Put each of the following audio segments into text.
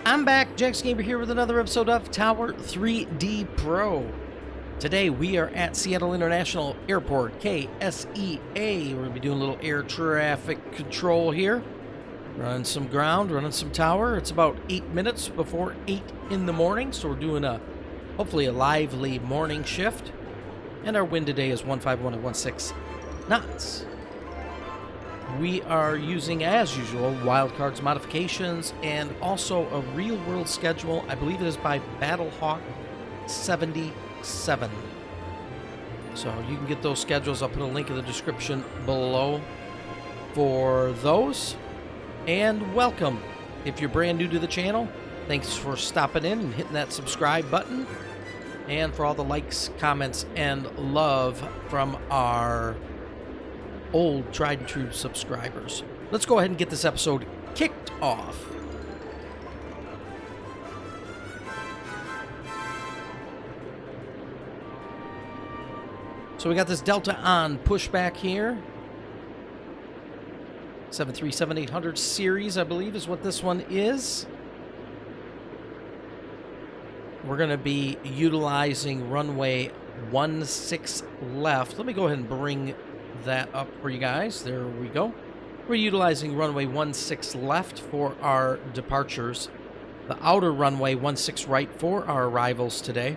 I'm back, Jax Gamer here with another episode of Tower 3D Pro. Today we are at Seattle International Airport, KSEA. We're going to be doing a little air traffic control here. Running some ground, running some tower. It's about 8 minutes before 8 in the morning, so we're doing hopefully a lively morning shift. And our wind today is 151 at 16 knots. We are using, as usual, WildCard's modifications and also a real-world schedule. I believe it is by Battlehawk 77. So you can get those schedules. I'll put a link in the description below for those. And welcome. If you're brand new to the channel, thanks for stopping in and hitting that subscribe button. And for all the likes, comments, and love from our old tried and true subscribers. Let's go ahead and get this episode kicked off. So we got this Delta on pushback here. 737-800 series, I believe, is what this one is. We're going to be utilizing runway 16 left. Let me go ahead and bring that up for you guys. There we go. We're utilizing runway 16 left for our departures. The outer runway 16 right for our arrivals today.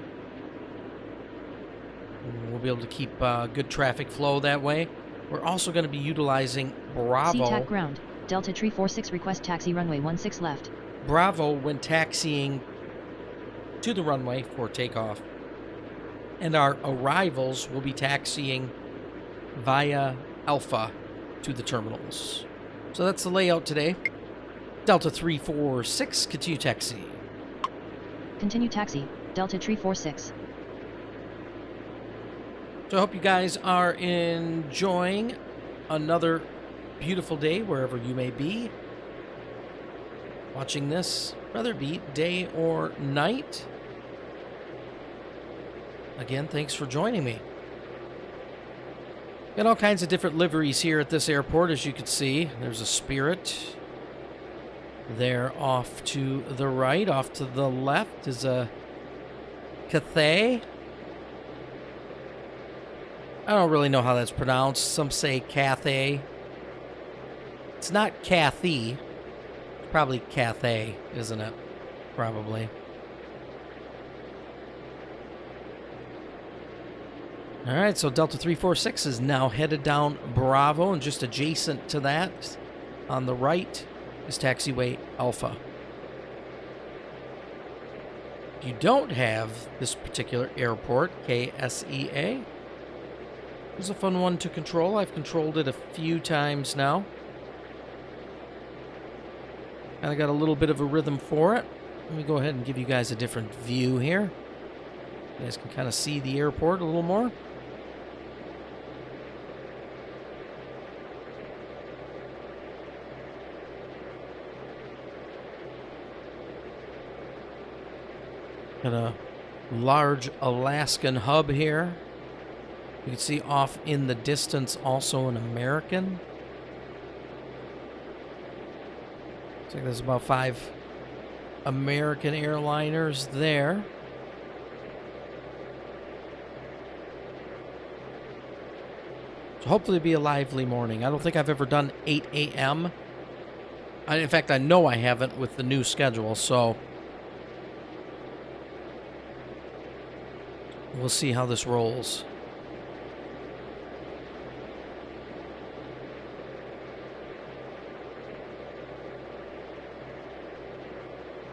We'll be able to keep good traffic flow that way. We're also going to be utilizing Bravo. SeaTac ground. Delta Tree 46 request taxi runway 16 left. Bravo when taxiing to the runway for takeoff. And our arrivals will be taxiing via Alpha to the terminals. So that's the layout today. Delta 346, continue taxi. Continue taxi, Delta Tree 46. So I hope you guys are enjoying another beautiful day wherever you may be watching this, whether it be day or night. Again, thanks for joining me. Got all kinds of different liveries here at this airport, as you can see. There's a Spirit. There off to the right. Off to the left is a Cathay. I don't really know how that's pronounced. Some say Cathay. It's not Cathy. It's probably Cathay, isn't it? Probably. All right, so Delta 346 is now headed down Bravo, and just adjacent to that, on the right, is taxiway Alpha. If you don't have this particular airport, KSEA, it's a fun one to control. I've controlled it a few times now. And I got a little bit of a rhythm for it. Let me go ahead and give you guys a different view here. You guys can kind of see the airport a little more. Got a large Alaskan hub here. You can see off in the distance also an American. Looks like there's about 5 American airliners there. So hopefully it'll be a lively morning. I don't think I've ever done 8 a.m. In fact, I know I haven't with the new schedule, so we'll see how this rolls.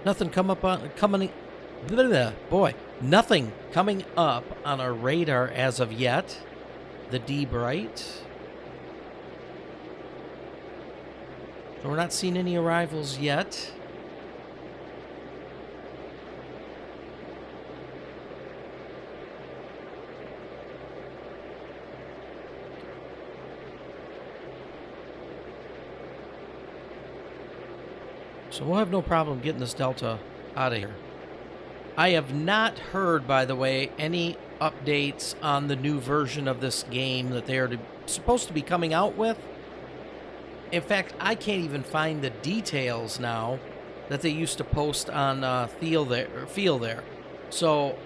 Nothing nothing coming up on our radar as of yet. The D bright. So we're not seeing any arrivals yet. So we'll have no problem getting this Delta out of here. I have not heard, by the way, any updates on the new version of this game that they are supposed to be coming out with. In fact, I can't even find the details now that they used to post on Feel there. So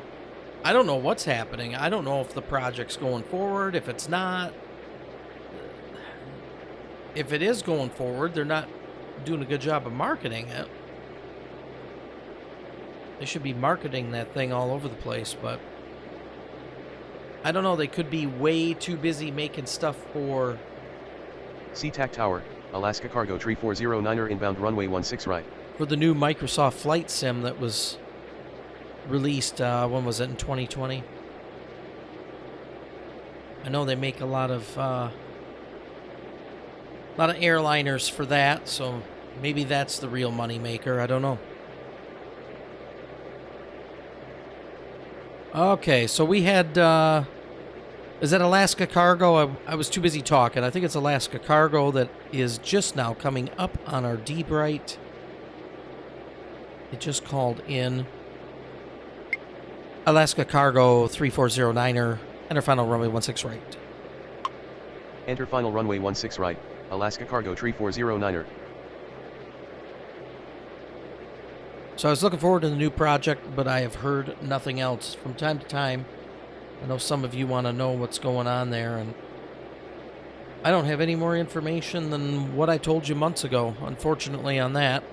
I don't know what's happening. I don't know if the project's going forward, if it's not. If it is going forward, they're not doing a good job of marketing it. They should be marketing that thing all over the place, but I don't know. They could be way too busy making stuff for SeaTac Tower, Alaska Cargo Tree 409er inbound runway 16 right. for the new Microsoft Flight Sim that was released, when was it, in 2020? I know they make a lot of airliners for that, so maybe that's the real money maker. I don't know. Okay, so we had, is that Alaska Cargo? I was too busy talking. I think it's Alaska Cargo that is just now coming up on our D-Bright. It just called in. Alaska Cargo 3409er, enter final runway 16 right. Enter final runway 16 right, Alaska Cargo Tree 409er. So I was looking forward to the new project, but I have heard nothing else. From time to time, I know some of you want to know what's going on there, and I don't have any more information than what I told you months ago, unfortunately, on that.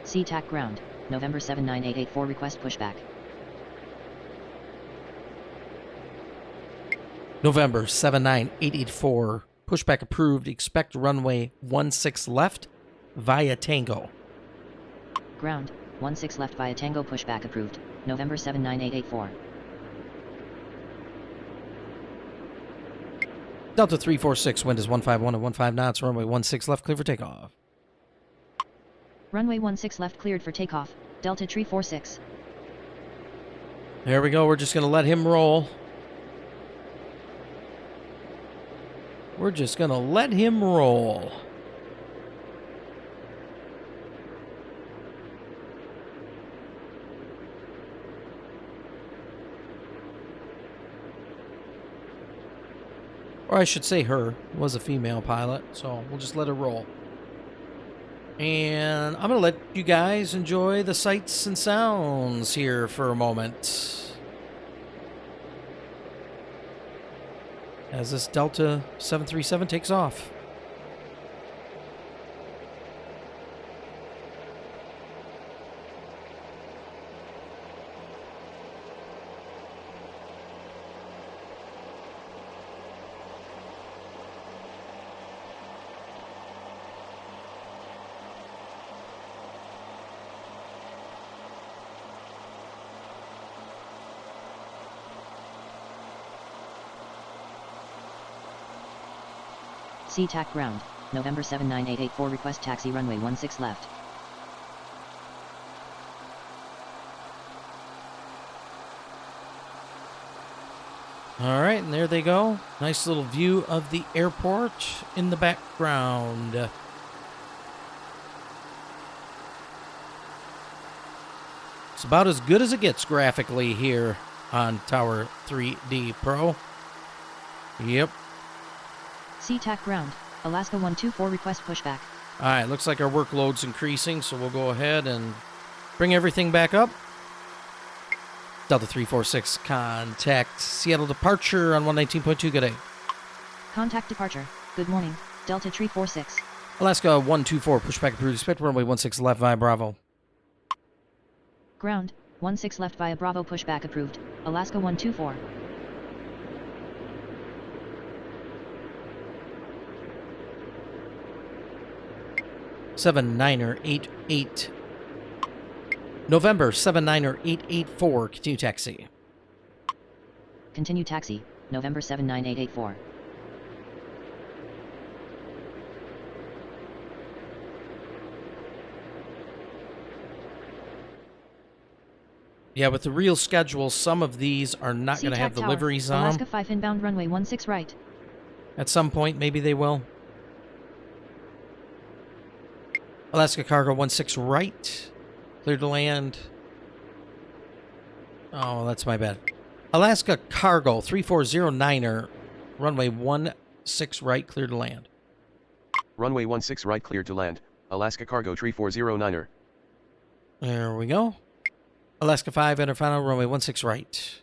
SeaTac ground, November 79884 request pushback. November 79884, pushback approved, expect runway 16 left via Tango. Ground, 16 left via Tango pushback approved, November 79884. Delta 346, wind is 151 and 15 knots, runway 16 left, clear for takeoff. Runway 16 left cleared for takeoff, Delta 346. There we go, we're just going to let him roll. We're just going to let him roll. Or I should say her. It was a female pilot, so we'll just let her roll. And I'm going to let you guys enjoy the sights and sounds here for a moment. As this Delta 737 takes off. SeaTac ground, November 79884 request taxi runway 16 left. All right, and there they go. Nice little view of the airport in the background. It's about as good as it gets graphically here on Tower 3D Pro. Yep. SeaTac ground, Alaska 124 request pushback. All right, looks like our workload's increasing, so we'll go ahead and bring everything back up. Delta 346, contact Seattle departure on 119.2, good day. Contact departure, good morning, Delta 346. Alaska 124, pushback approved, expect runway 16 left via Bravo. Ground, 16 left via Bravo pushback approved, Alaska 124. Seven niner 88. November 79er 884, continue taxi. Continue taxi, November 79884. Yeah, with the real schedule, some of these are not going to have Tower, deliveries on Alaska them. 5 inbound runway 16 right. At some point, maybe they will. Alaska Cargo 16 right. Clear to land. Oh, that's my bad. Alaska Cargo 3409er, runway 16 right, clear to land. Runway 16 right cleared to land. Alaska Cargo 3409er. There we go. Alaska 5, enter final, runway 16 right.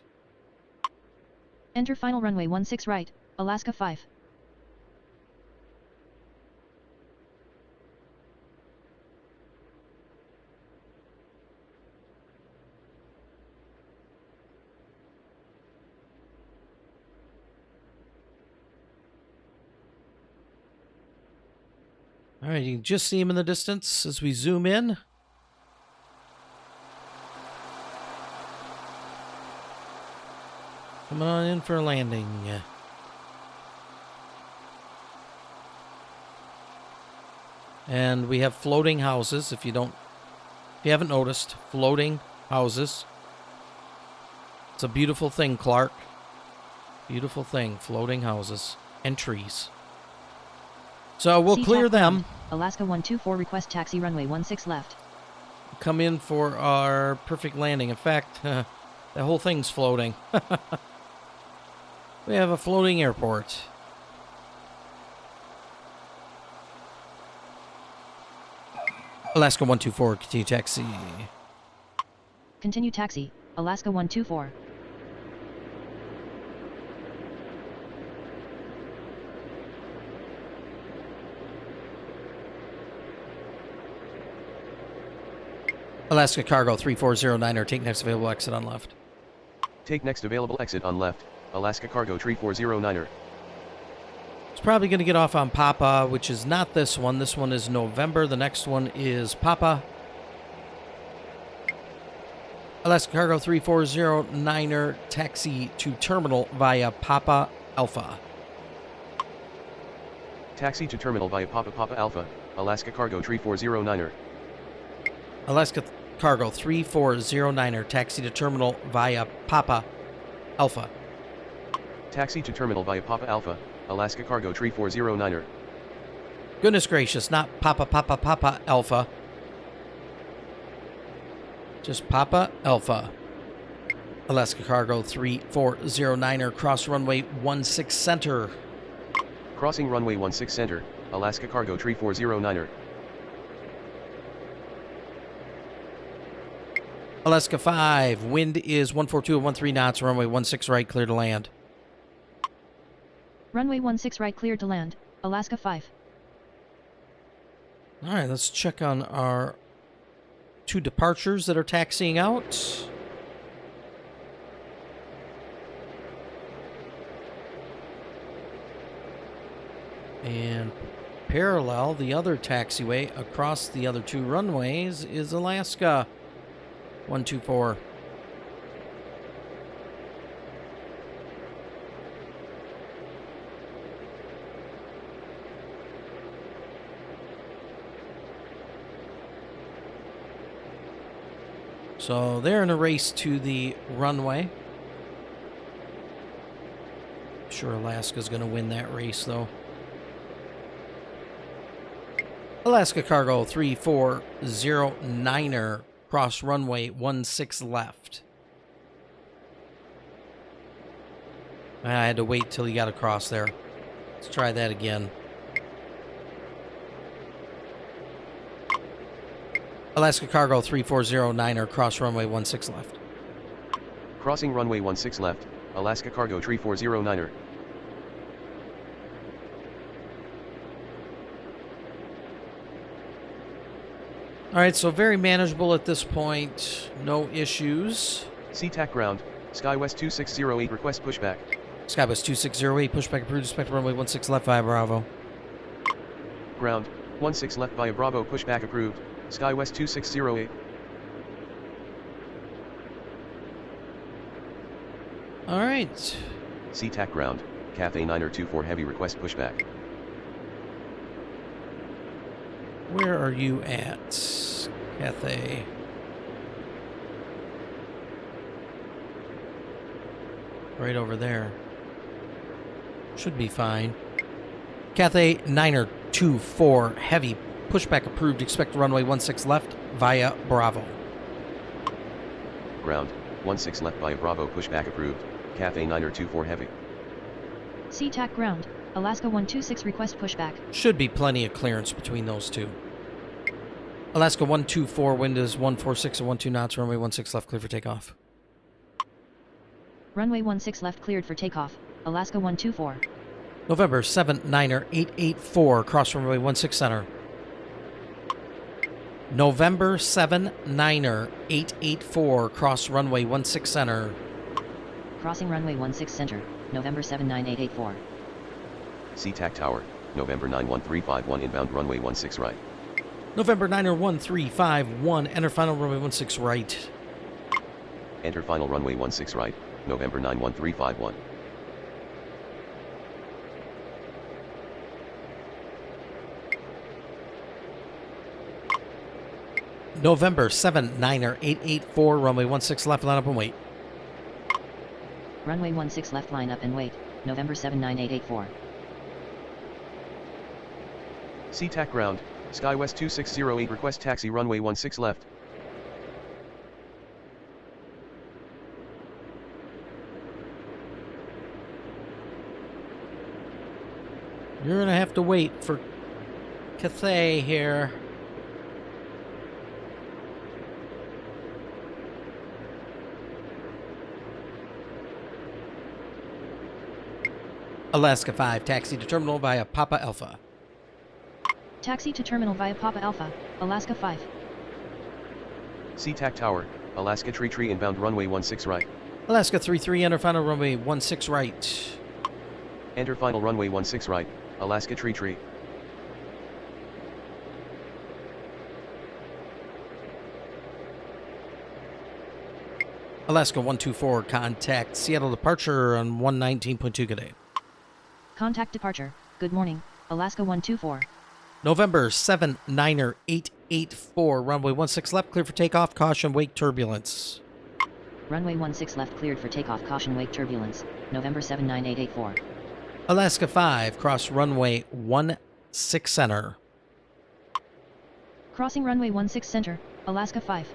Enter final runway 16 right, Alaska 5. All right, you can just see him in the distance as we zoom in. Coming on in for a landing. And we have floating houses, if you haven't noticed, floating houses. It's a beautiful thing, Clark. Beautiful thing, floating houses and trees. So we'll clear them. Alaska 124 request taxi runway 16 left. Come in for our perfect landing. In fact, that whole thing's floating. We have a floating airport. Alaska 124, continue taxi. Continue taxi, Alaska 124. Alaska Cargo 3409er, take next available exit on left. Take next available exit on left. Alaska Cargo 3409er. It's probably going to get off on Papa, which is not this one. This one is November. The next one is Papa. Alaska Cargo 3409er, taxi to terminal via Papa Alpha. Taxi to terminal via Papa Alpha. Alaska Cargo 3409er. Alaska Cargo 3409er, taxi to terminal via Papa Alpha. Taxi to terminal via Papa Alpha. Alaska Cargo 3409er. Goodness gracious, not Papa Alpha. Just Papa Alpha. Alaska Cargo 3409er, cross runway 16 center. Crossing runway 16 center. Alaska Cargo 3409er. Alaska 5, wind is 142 at 13 knots, runway 16 right, clear to land. Runway 16 right cleared to land, Alaska 5. All right, let's check on our 2 departures that are taxiing out. And parallel, the other taxiway across the other 2 runways is Alaska 124. So they're in a race to the runway. I'm sure Alaska's going to win that race, though. Alaska Cargo 3409er, cross runway 16 left. I had to wait till he got across there. Let's try that again. Alaska Cargo 3409er, cross runway 16 left. Crossing runway 16 left. Alaska Cargo 3409er. All right, so very manageable at this point. No issues. SeaTac ground. SkyWest 2608 request pushback. SkyWest 2608, pushback approved, expect runway 16 left via Bravo. Ground. 16 left via Bravo, pushback approved. SkyWest 2608. All right. SeaTac ground. Cathay 924 heavy request pushback. Where are you at, Cathay? Right over there. Should be fine. Cathay 924 heavy pushback approved. Expect runway 16 left via Bravo. Ground. 16 left via Bravo, pushback approved. Cathay Niner 24 Heavy. SeaTac ground, Alaska 126 request pushback. Should be plenty of clearance between those two. Alaska 124, wind is 146 and 12 knots, runway 16 left, clear for takeoff. Runway 16 left cleared for takeoff, Alaska 124. November 7 Niner 884, cross runway 16 center. November 7 Niner 884, cross runway 16 center. Crossing runway 16 center, November 7 9884. SeaTac Tower, November 91351 inbound runway 16 right. November Niner 1351, enter final runway 16 right. Enter final runway 16 right, November 91351. November 7 Niner 884, runway 16 left, line up and wait. Runway 16 left line up and wait, November 7 9884. SeaTac ground, SkyWest 2608 request taxi runway 16 left. You're gonna have to wait for Cathay here. Alaska 5, taxi to terminal via Papa Alpha. Taxi to terminal via Papa Alpha, Alaska 5. SeaTac Tower, Alaska Tree inbound runway 16 right. Alaska 33, enter final runway 16 right. Enter final runway 16 right, Alaska Tree. Alaska 124, contact Seattle departure on 119.2 good day. Contact departure, good morning, Alaska 124. November 7 Niner 884, runway 16 left, clear for takeoff, caution, wake turbulence. Runway 16 left cleared for takeoff, caution wake turbulence, November 7 9884. Alaska 5, cross runway 16 center. Crossing runway 16 center, Alaska 5.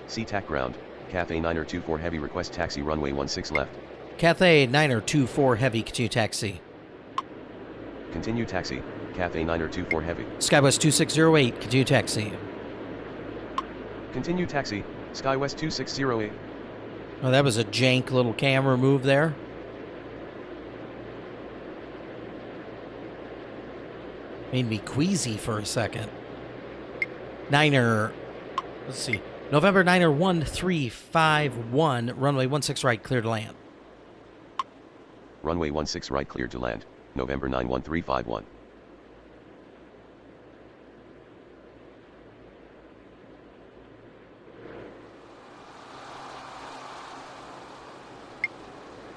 SeaTac ground, Cathay Niner 24 heavy request taxi runway 16 left. Cathay Niner 24 heavy, continue taxi. Continue taxi, Cathay Niner 24 heavy. SkyWest 2608, continue taxi. Continue taxi, SkyWest 2608. Oh, that was a jank little camera move there. Made me queasy for a second. Niner, let's see. November Niner 1351, runway 16 right, clear to land. Runway 16 right cleared to land, November 91351.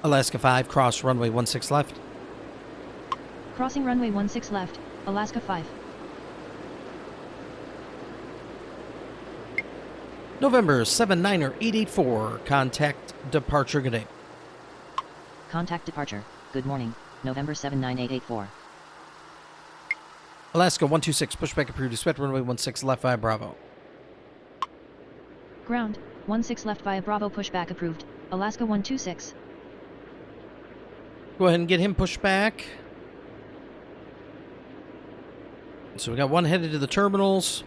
Alaska 5, cross runway 16 left. Crossing runway 16 left, Alaska 5. November 7 Niner 884, contact departure, good day. Contact departure, good morning, November 7 9884. Alaska 126, pushback approved, expect runway 16 left via Bravo. Ground, 16 left via Bravo pushback approved, Alaska 126. Go ahead and get him pushed back. So we got one headed to the terminals.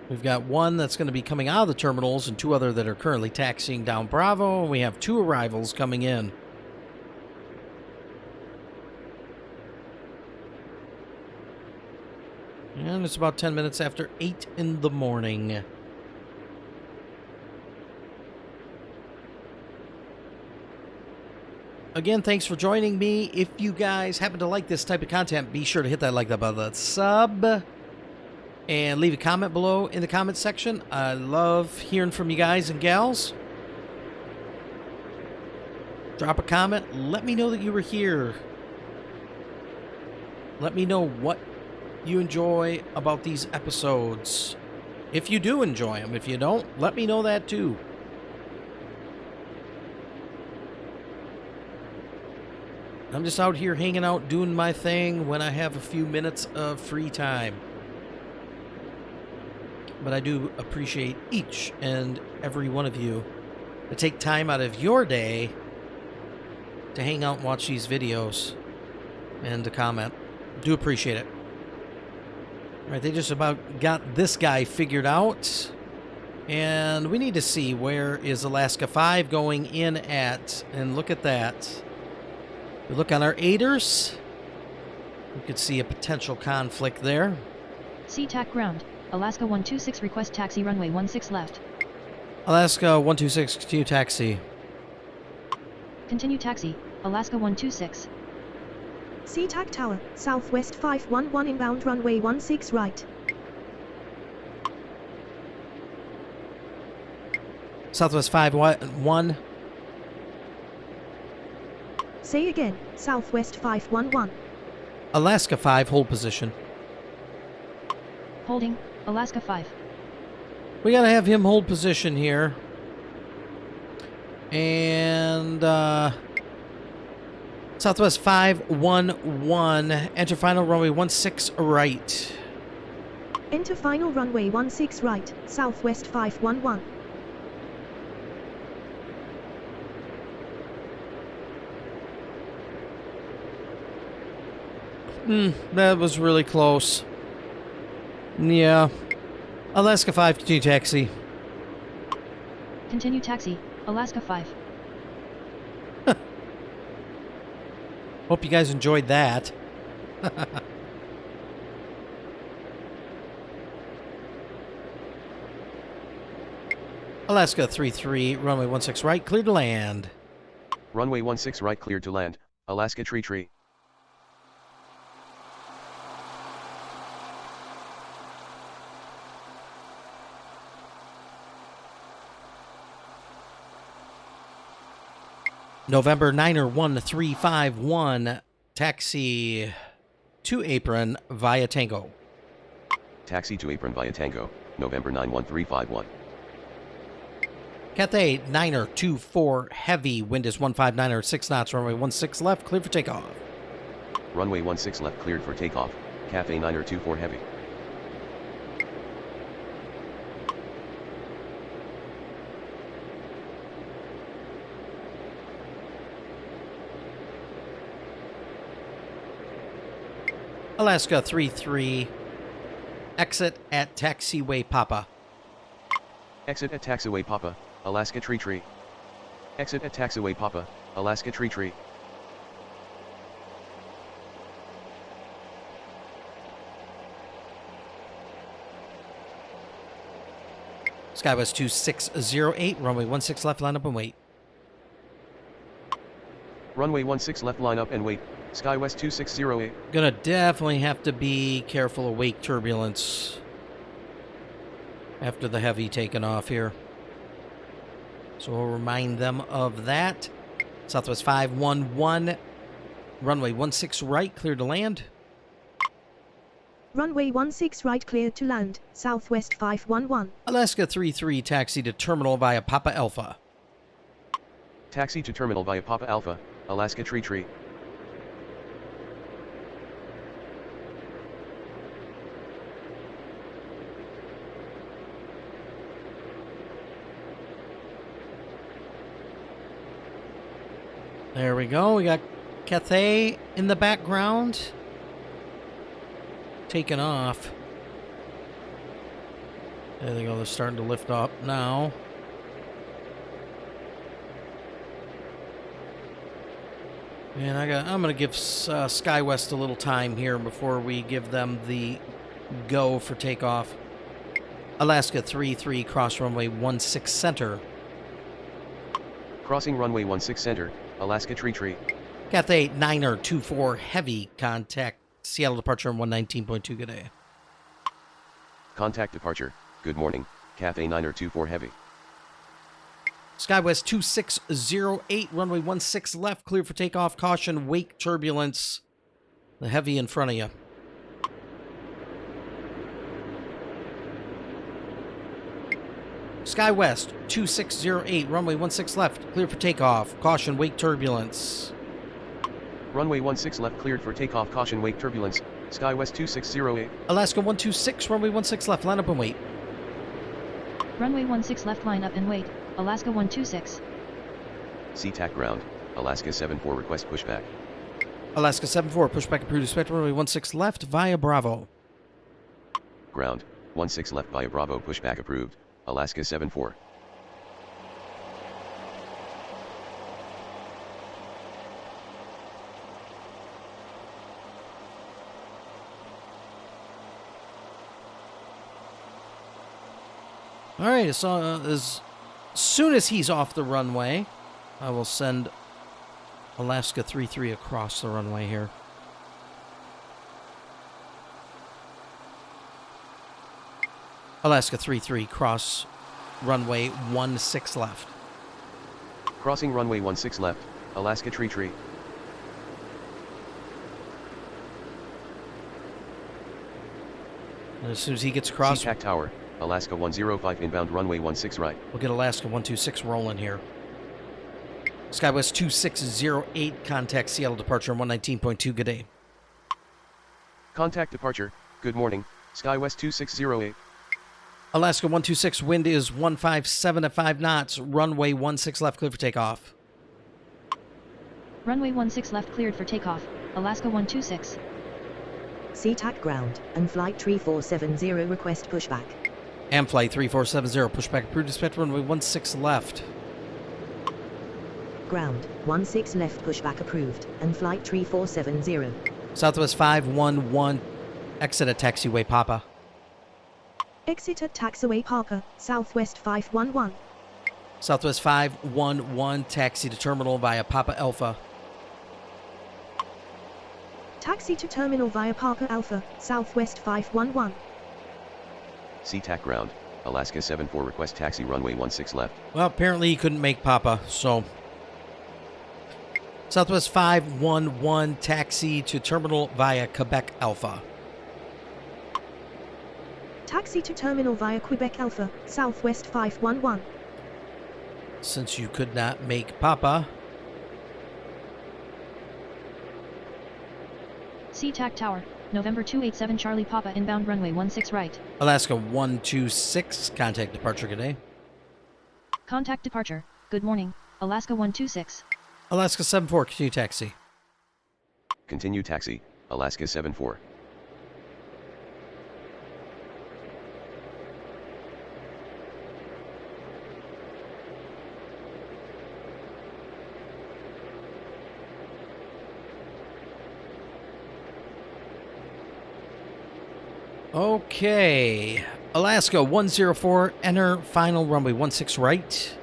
We've got one that's going to be coming out of the terminals and two other that are currently taxiing down Bravo. And we have two arrivals coming in. And it's about 10 minutes after 8 in the morning. Again, thanks for joining me. If you guys happen to like this type of content, be sure to hit that like button, that sub, and leave a comment below in the comment section. I love hearing from you guys and gals. Drop a comment. Let me know that you were here. Let me know what you enjoy about these episodes. If you do enjoy them. If you don't, let me know that too. I'm just out here hanging out, doing my thing when I have a few minutes of free time. but I do appreciate each and every one of you to take time out of your day to hang out and watch these videos and to comment. Do appreciate it. All right, they just about got this guy figured out. And we need to see where is Alaska 5 going in at. And look at that. We look on our aiders. We could see a potential conflict there. SeaTac ground. Alaska 126 request taxi runway 16 left. Alaska 126, continue taxi. Continue taxi. Alaska 126. SeaTac Tower, Southwest 511 inbound runway 16 right. Southwest 5-1. Say again, Southwest 511. Alaska 5, hold position. Holding. Alaska 5. We gotta have him hold position here. And, Southwest 511, enter final runway 16 right. Enter final runway 16 right, Southwest 511. That was really close. Yeah. Alaska 5, continue taxi. Continue taxi. Alaska 5. Hope you guys enjoyed that. Alaska 33, runway 16 right, clear to land. Runway 16 right cleared to land, Alaska tree. November 9er 1351, taxi to apron via Tango. Taxi to apron via Tango, November 91351. Cathay 9er 24 heavy, wind is 159 or 6 knots, runway 16 left, clear for takeoff. Runway 16 left cleared for takeoff, Cathay 9er 24 heavy. Alaska 33, exit at taxiway Papa. Exit at taxiway Papa, Alaska tree. Exit at taxiway Papa, Alaska tree. Skywest 2608, runway 16 left, line up and wait. Runway 16 left line up and wait, Skywest 2608. Gonna definitely have to be careful of wake turbulence after the heavy taking off here. So we'll remind them of that. Southwest 511, runway 16 right, clear to land. Runway 16 right cleared to land, Southwest 511. Alaska 33, taxi to terminal via Papa Alpha. Taxi to terminal via Papa Alpha, Alaska tree. There we go. We got Cathay in the background. Taking off. There they go. They're starting to lift up now. And I'm going to give SkyWest a little time here before we give them the go for takeoff. Alaska 33, cross runway 16 center. Crossing runway 16 center, Alaska tree. Cathay 9er 24 heavy, contact Seattle departure on 119.2, good day. Contact departure, good morning, Cathay 9er 24 heavy. Skywest 2608, runway 16 left, clear for takeoff, caution, wake turbulence. The heavy in front of you. Skywest 2608, runway 16 left, clear for takeoff, caution, wake turbulence. Runway 16 left cleared for takeoff, caution, wake turbulence, Skywest 2608. Alaska 126, runway 16 left, line up and wait. Runway 16 left, line up and wait, Alaska 126. SeaTac ground, Alaska 74 request pushback. Alaska 74, pushback approved, expect runway 16 left via Bravo. Ground, 16 left via Bravo pushback approved, Alaska 74. All right, so as soon as he's off the runway, I will send Alaska 33 across the runway here. Alaska 33, cross runway 16 left. Crossing runway 16 left, Alaska tree. And as soon as he gets across, SeaTac tower, Alaska 105 inbound runway 16 right. we'll get Alaska 126 rolling here. SkyWest 2608, contact Seattle departure 119.2, good day. Contact departure, good morning, SkyWest 2608. Alaska 126, wind is 157 at 5 knots, runway 16 left, clear for takeoff. Runway 16 left cleared for takeoff, Alaska 126. SeaTac ground, and flight 3470 request pushback. Amflight 3470, pushback approved, expect runway 16 left. Ground, 16 left pushback approved, and flight 3470. Southwest 511, exit at taxiway Papa. Exit at taxiway Papa, Southwest 511. Southwest 511, taxi to terminal via Papa Alpha. Taxi to terminal via Papa Alpha, Southwest 511. SeaTac ground, Alaska 74 request taxi runway 16 left. Well, apparently he couldn't make Papa, so... Southwest 511, taxi to terminal via Quebec Alpha. Taxi to terminal via Quebec Alpha, Southwest 511. Since you could not make Papa... SeaTac tower, November 287 Charlie Papa inbound runway 16 right. Alaska 126, contact departure, good day. Contact departure, good morning, Alaska 126. Alaska 74, continue taxi. Continue taxi, Alaska 74. Okay, Alaska 104, enter final runway 16 right.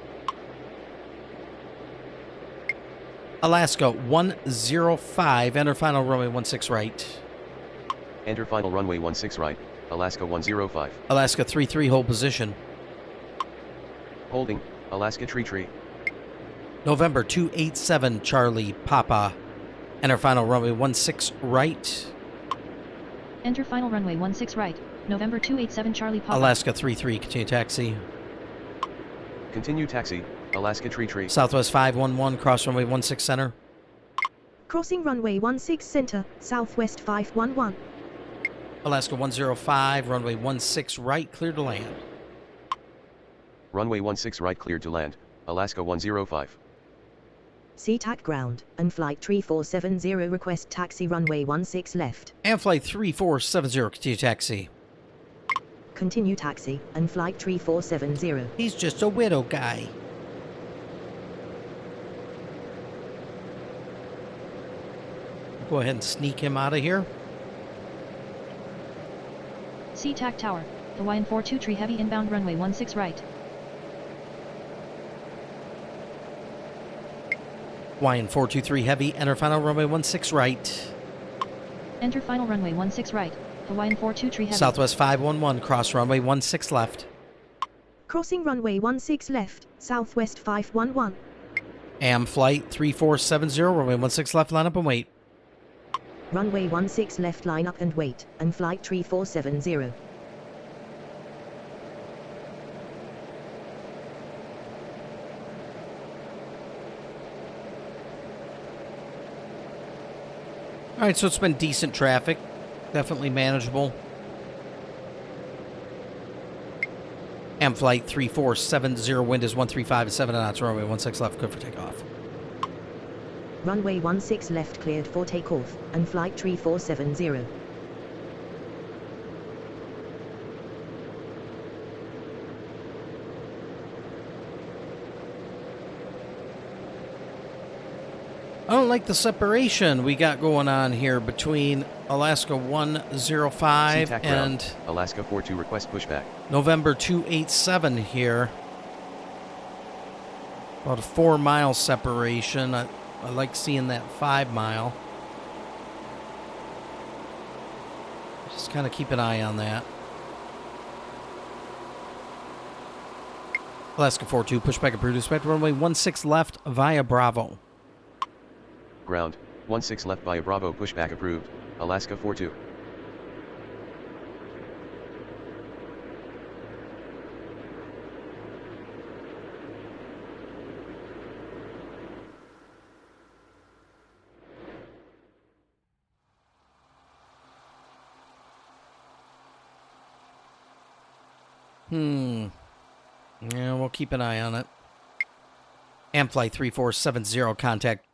Alaska 105, enter final runway 16 right. Enter final runway 16 right, Alaska 105. Alaska 33, hold position. Holding, Alaska tree. November 287, Charlie Papa, enter final runway 16 right. Enter final runway 16 right, November 287 Charlie Papa. Alaska 33, continue taxi. Continue taxi, Alaska tree. Southwest 511, cross runway 16 center. Crossing runway 16 center, Southwest 511. Alaska 105, runway 16 right, clear to land. Runway 16 right cleared to land, Alaska 105. SeaTac ground, and flight 3470 request taxi runway 16 left. And flight 3470, continue taxi. Continue taxi, and flight 3470. He's just a widow guy. Go ahead and sneak him out of here. SeaTac tower, Hawaiian 42 heavy inbound runway 16 right. Hawaiian 423 heavy, enter final runway 16 right. Enter final runway 16 right, Hawaiian 423 heavy. Southwest 511, cross runway 16 left. Crossing runway 16 left, Southwest 511. Am flight 3470, runway 16 left, line up and wait. Runway 16 left, line up and wait, and flight 3470. All right, so it's been decent traffic, definitely manageable. And flight 3470, wind is 135 at 7 knots, runway 16 left, good for takeoff. Runway 16 left cleared for takeoff, and flight 3470. I don't like the separation we got going on here between Alaska 105 SeaTac and ground, Alaska 42 request pushback. November 287 here. About a 4 mile separation. I like seeing that 5 mile. Just kind of keep an eye on that. Alaska 42 pushback approved. Expect runway 16 left via Bravo. Ground, 16 left via Bravo pushback approved, Alaska 42. Yeah, we'll keep an eye on it. Amflight 3470, contact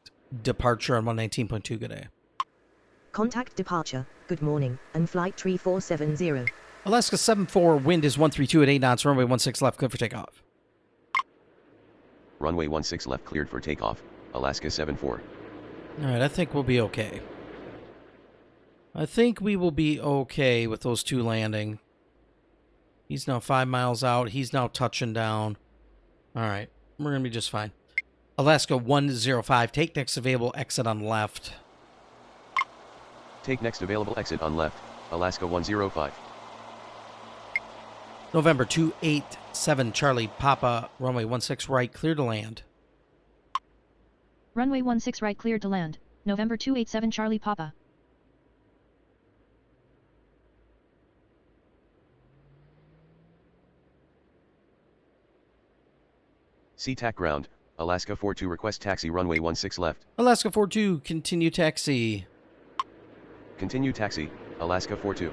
departure on 119.2, good day. Contact departure, good morning, and flight 3470. Alaska 74, wind is 132 at 8 knots, runway 16 left, good for takeoff. Runway 16 left cleared for takeoff, Alaska 74. Alright, I think we'll be okay. I think we will be okay with those two landing. He's now 5 miles out. He's now touching down. Alright, we're going to be just fine. Alaska 105, take next available exit on left. Take next available exit on left, Alaska 105. November 287, Charlie Papa, runway 16 right, clear to land. Runway 16 right cleared to land. November 287 Charlie Papa. SeaTac ground, Alaska 42 request taxi runway 16 left. Alaska 42, continue taxi. Continue taxi, Alaska 42.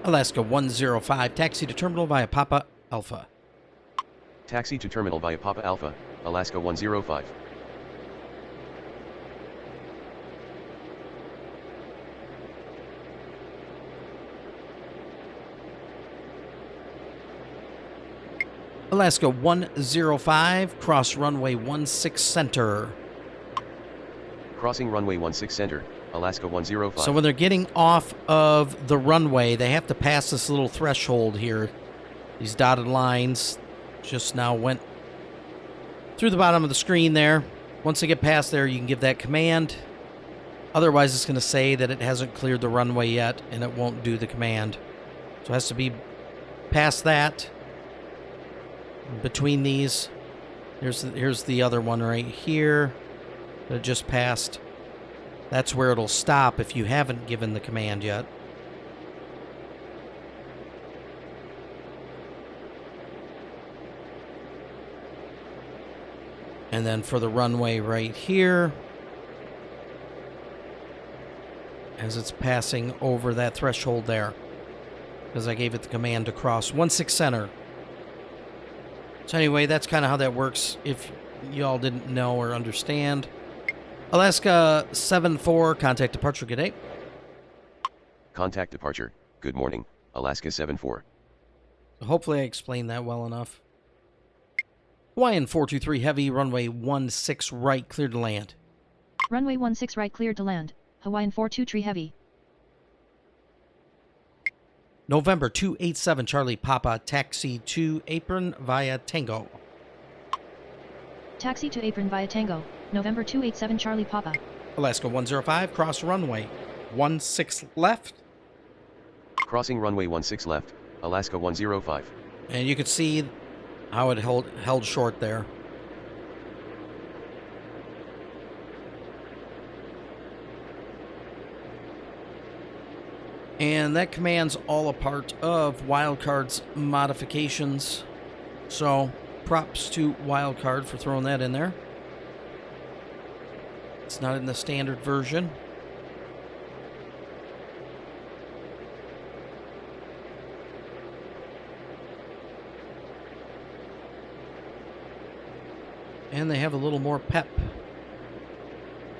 Alaska 105, taxi to terminal via Papa Alpha. Taxi to terminal via Papa Alpha, Alaska 105. Alaska 105, cross runway 16 center. Crossing runway 16 center, Alaska 105. So when they're getting off of the runway, they have to pass this little threshold here. These dotted lines just now went through the bottom of the screen there. Once they get past there, you can give that command. Otherwise, it's going to say that it hasn't cleared the runway yet, and it won't do the command. So it has to be past that. Between these, here's the other one right here that it just passed. That's where it'll stop if you haven't given the command yet. And then for the runway right here, as it's passing over that threshold there, because I gave it the command to cross 16 center. So anyway, that's kind of how that works if y'all didn't know or understand. Alaska 74, contact departure, good day. Contact departure, good morning, Alaska 74. Hopefully I explained that well enough. Hawaiian 423 heavy, runway 16 right, cleared to land. Runway 16 right cleared to land. Hawaiian 423 heavy. November 287 Charlie Papa, taxi to apron via Tango. Taxi to apron via Tango. November 287 Charlie Papa. Alaska 105, cross runway 16 left. Crossing runway 16 left, Alaska 105. And you could see how it held short there. And that command's all a part of WildCard's modifications. So, props to WildCard for throwing that in there. It's not in the standard version. And they have a little more pep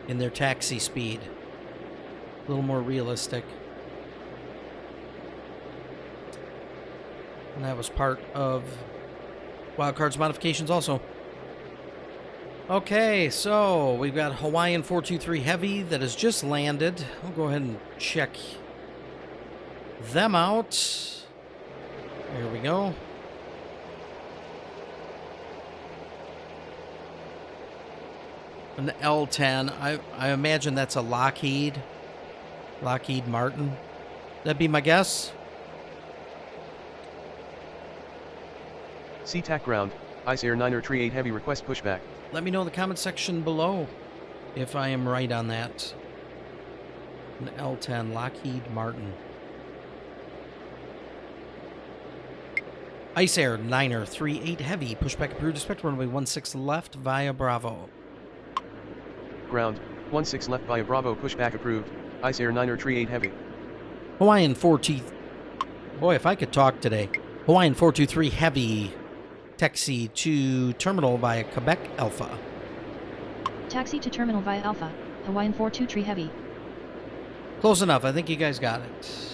in their taxi speed. A little more realistic. And that was part of WildCard's modifications also. Okay, so we've got Hawaiian 423 Heavy that has just landed. I'll go ahead and check them out. There we go. An L10. I imagine that's a Lockheed Martin. That'd be my guess. SeaTac ground, Ice Air 9er Tree 8 Heavy request pushback. Let me know in the comment section below if I am right on that. An L10 Lockheed Martin. Ice Air 9er 3-8 Heavy. Pushback approved. Expect runway 16 left via Bravo. Ground, 16 left via Bravo pushback approved. Ice Air 9er Tree 8 Heavy. Hawaiian 4T. Boy, if I could talk today. Hawaiian 423 Heavy. Taxi to terminal via Quebec Alpha. Taxi to terminal via Alpha. Hawaiian 423 Heavy. Close enough. I think you guys got it.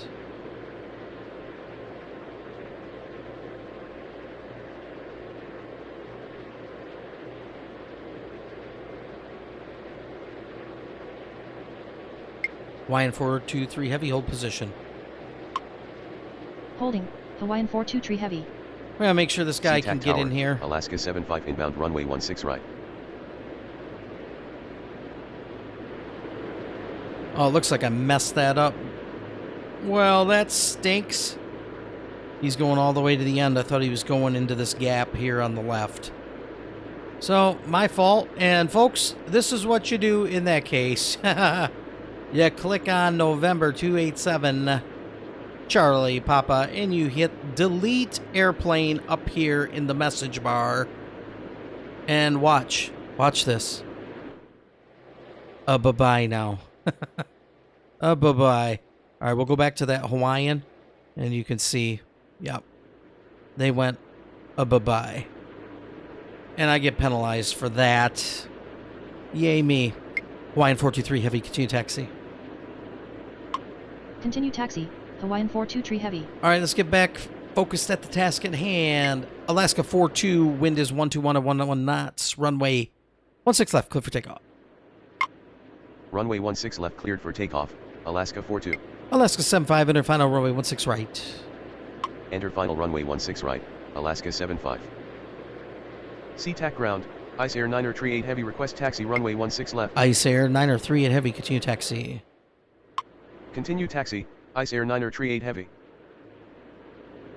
Hawaiian 423 Heavy, hold position. Holding. Hawaiian 423 Heavy. We're going to make sure this guy SeaTac can get Tower, in here. Alaska 75 inbound runway 16 right. Oh, it looks like I messed that up. Well, that stinks. He's going all the way to the end. I thought he was going into this gap here on the left. So, my fault. And folks, this is what you do in that case. You click on November 287 Charlie Papa and you hit delete airplane up here in the message bar. And watch this. Bye-bye now. Bye-bye. All right, we'll go back to that Hawaiian and you can see, yep, they went bye-bye. And I get penalized for that. Yay me. Hawaiian 423 Heavy, continue taxi. Continue taxi. Hawaiian 423 Heavy. All right, let's get back focused at the task at hand. Alaska 42, wind is 121 at 11 knots. Runway 16 left, clear for takeoff. Runway 16 left cleared for takeoff. Alaska 42. Alaska 75, enter final runway 16 right. Enter final runway 16 right. Alaska 75. SeaTac ground, Ice Air 9er Tree 8 Heavy request taxi runway 16 left. Ice Air 9er 3 at Heavy, continue taxi. Continue taxi, Ice Air 9er Tree 8 Heavy.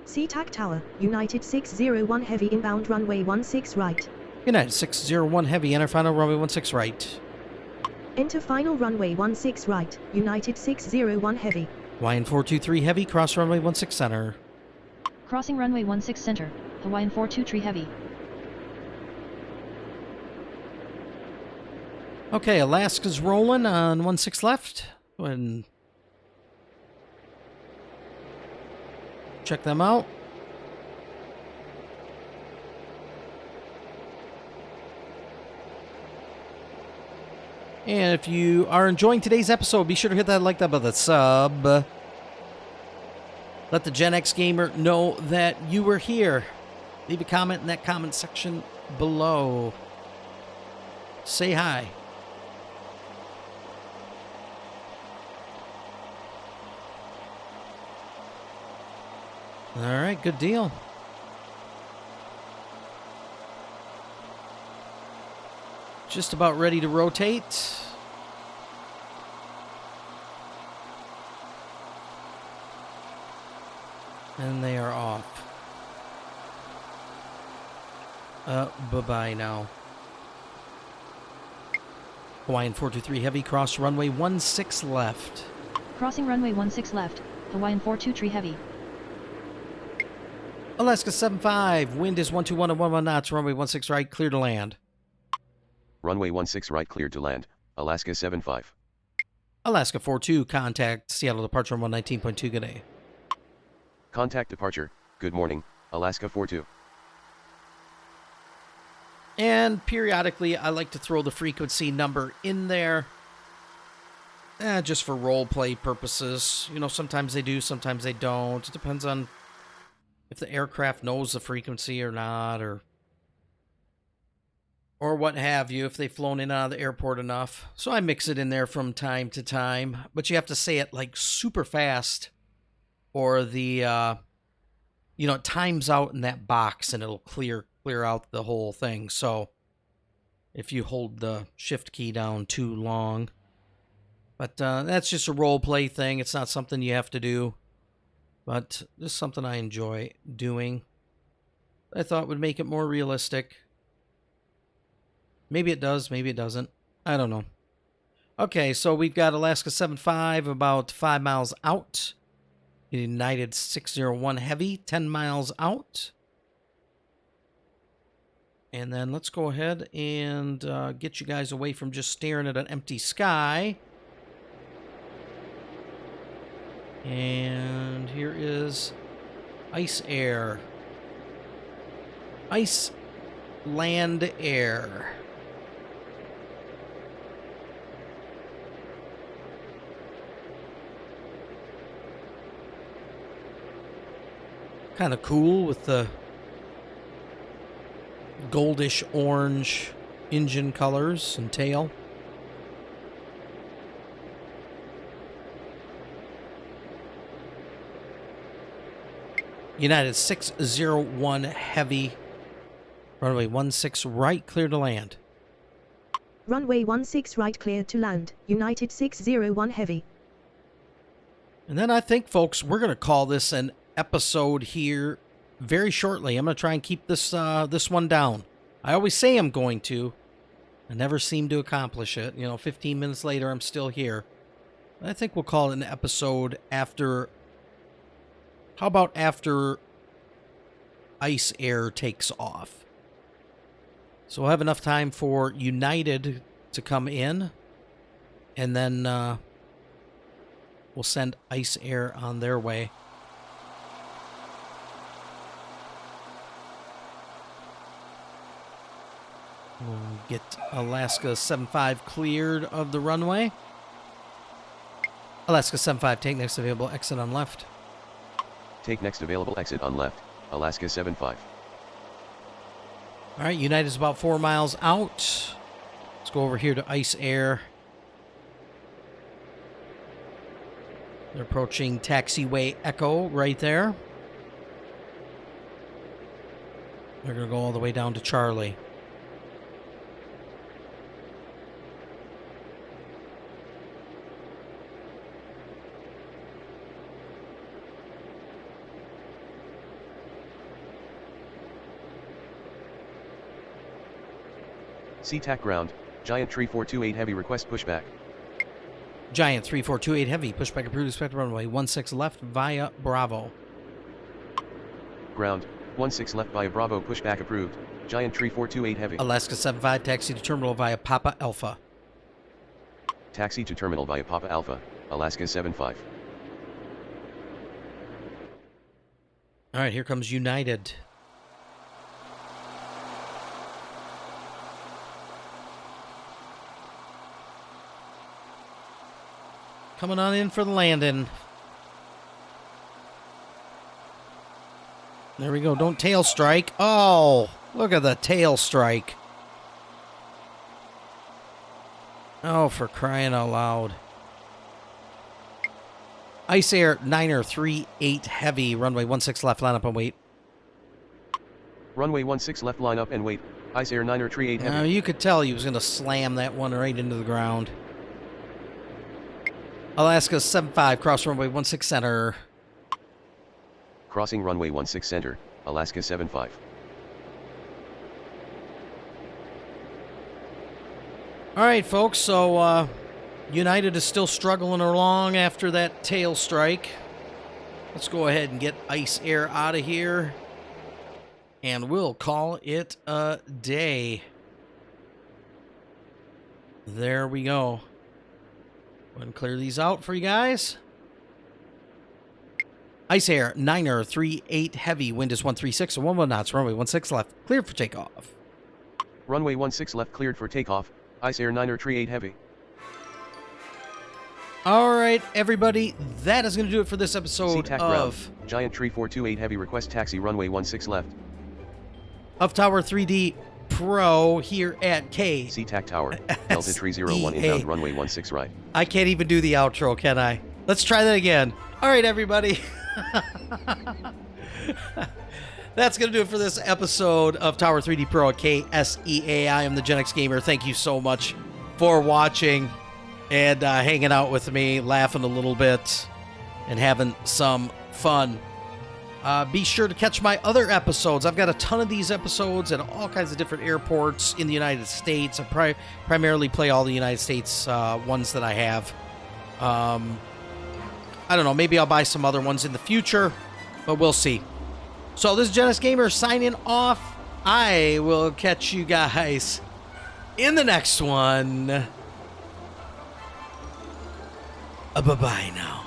SeaTac Tower, United 601 Heavy inbound runway 16 right. United 601 Heavy, enter final runway 16 right. Enter final runway 16 right, United 601 Heavy. Hawaiian 423 Heavy, cross runway 16 center. Crossing runway 16 center. Hawaiian 423 Heavy. Okay, Alaska's rolling on 16 left. Go ahead and check them out. And if you are enjoying today's episode, be sure to hit that like button, the sub. Let the Gen X Gamer know that you were here. Leave a comment in that comment section below. Say hi. All right, good deal. Just about ready to rotate. And they are off. Bye-bye now. Hawaiian 423 Heavy, cross runway 16 left. Crossing runway 16 left. Hawaiian 423 Heavy. Alaska 75, wind is 121 at 11 knots, runway 16 right, clear to land. Runway 16 right cleared to land, Alaska 75. Alaska 42, contact Seattle departure on 119.2, good day. Contact departure, good morning, Alaska 42. And periodically, I like to throw the frequency number in there. Just for role play purposes. You know, sometimes they do, sometimes they don't. It depends on if the aircraft knows the frequency or not, or what have you, if they've flown in and out of the airport enough. So I mix it in there from time to time. But you have to say it like super fast, or the, it times out in that box and it'll clear out the whole thing. So if you hold the shift key down too long. But that's just a role play thing. It's not something you have to do. But just something I enjoy doing. I thought would make it more realistic. Maybe it does, maybe it doesn't. I don't know. Okay, so we've got Alaska 75 about 5 miles out. United 601 Heavy 10 miles out. And then let's go ahead and get you guys away from just staring at an empty sky. And here is Ice Air. Ice Land Air. Kind of cool with the goldish orange engine colors and tail. United 601 Heavy. Runway 16 right, clear to land. Runway 16 right, clear to land. United 601 Heavy. And then I think, folks, we're going to call this an episode here very shortly. I'm going to try and keep this one down. I always say I'm going to. I never seem to accomplish it. 15 minutes later, I'm still here. I think we'll call it an episode after... How about after Ice Air takes off? So we'll have enough time for United to come in. And then we'll send Ice Air on their way. We'll get Alaska 75 cleared of the runway. Alaska 75, take next available exit on left. Take next available exit on left, Alaska 75. All right, United is about 4 miles out. Let's go over here to Ice Air. They're approaching Taxiway Echo right there. They're going to go all the way down to Charlie. SeaTac ground, Giant 3428 Heavy request pushback. Giant 3428 Heavy, pushback approved, expect runway 16 left via Bravo. Ground, 16 left via Bravo, pushback approved, Giant 3428 Heavy. Alaska 75, taxi to terminal via Papa Alpha. Taxi to terminal via Papa Alpha, Alaska 75. All right, here comes United. Coming on in for the landing. There we go. Don't tail strike. Oh, look at the tail strike. Oh, for crying out loud. Ice Air 938 Heavy, runway 16 left, line up and wait. Runway 16 left, line up and wait. Ice Air 938 Heavy. You could tell he was going to slam that one right into the ground. Alaska 75, cross runway 16 center. Crossing runway 16 center, Alaska 75. All right, folks, so United is still struggling along after that tail strike. Let's go ahead and get Ice Air out of here, and we'll call it a day. There we go. Go ahead and clear these out for you guys. Ice Air 938 Heavy, wind is 136 or 11 knots, runway 16 left, cleared for takeoff. Runway 16 left cleared for takeoff, Ice Air 9er Tree 8 Heavy. All right, everybody, that is going to do it for this episode SeaTac of ground, Giant Tree 428 Heavy request taxi runway 16 left. Tower 3D Pro here at SeaTac Tower, Delta Tree 01 inbound runway 16 right. I can't even do the outro, can I? Let's try that again. All right, everybody. That's going to do it for this episode of Tower 3D Pro at KSEA. I am the Gen X Gamer. Thank you so much for watching and hanging out with me, laughing a little bit, and having some fun. Be sure to catch my other episodes. I've got a ton of these episodes at all kinds of different airports in the United States. I primarily play all the United States ones that I have. I don't know, maybe I'll buy some other ones in the future, but we'll see. So this is Gen X Gamer signing off. I will catch you guys in the next one. Bye-bye now.